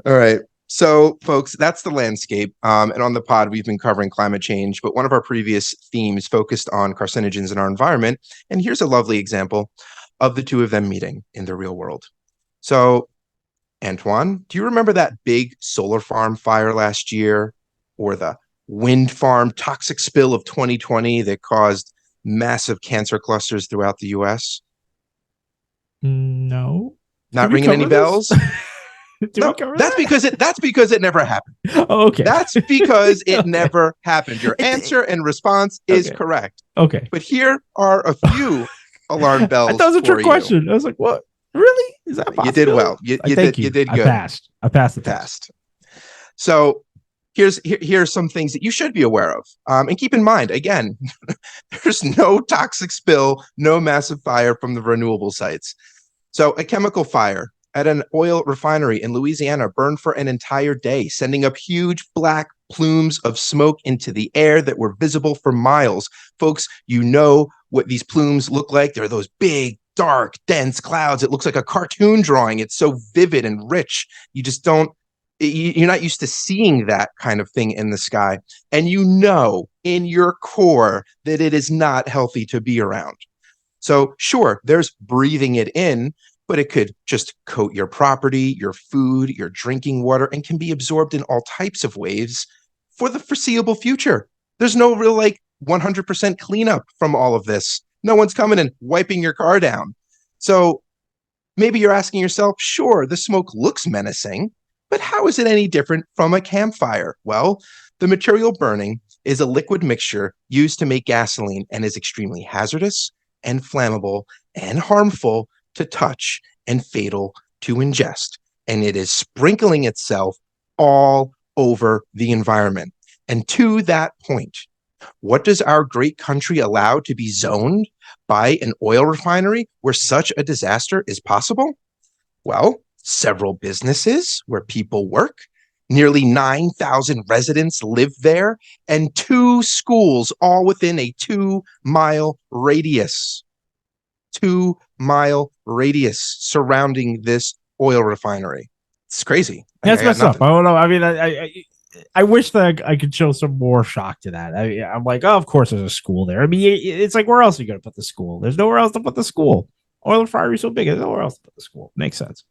All right. So, folks, that's the landscape. And on the pod, we've been covering climate change, but one of our previous themes focused on carcinogens in our environment. And here's a lovely example of the two of them meeting in the real world. So, Antoine, do you remember that big solar farm fire last year or the wind farm toxic spill of 2020 that caused massive cancer clusters throughout the US? No. Did Not we ringing any cover this? bells? Did we No, cover that's that? because it never happened. Oh, okay. That's because it Okay. never happened. Your answer and response is Okay. correct. Okay. But here are a few alarm I thought it bells was a for trick you. question. I was like, what? Really? Is that a You did possibility? well. You, I you thank did you you. did I good. passed. I passed the You test. passed. So here's some things that you should be aware of. And keep in mind, again, there's no toxic spill, no massive fire from the renewable sites. So a chemical fire at an oil refinery in Louisiana burned for an entire day, sending up huge black plumes of smoke into the air that were visible for miles. Folks, you know what these plumes look like. They're those big, dark, dense clouds. It looks like a cartoon drawing. It's so vivid and rich. You just don't, you're not used to seeing that kind of thing in the sky. And you know in your core that it is not healthy to be around. So, sure, there's breathing it in, but it could just coat your property, your food, your drinking water, and can be absorbed in all types of ways for the foreseeable future. There's no real 100% cleanup from all of this. No one's coming and wiping your car down. So maybe you're asking yourself, sure, the smoke looks menacing, but how is it any different from a campfire? Well, the material burning is a liquid mixture used to make gasoline and is extremely hazardous and flammable and harmful to touch and fatal to ingest. And it is sprinkling itself all over the environment. And to that point, what does our great country allow to be zoned by an oil refinery where such a disaster is possible? Well, several businesses where people work, nearly 9,000 residents live there, and two schools all within a 2 mile radius. 2 mile radius surrounding this oil refinery. It's crazy. That's I got messed up. nothing. I don't know. I mean, I wish that I could show some more shock to that. I'm like, oh, of course there's a school there. I mean, it's like, where else are you going to put the school? There's nowhere else to put the school. Oil refinery so big, there's nowhere else to put the school. Makes sense.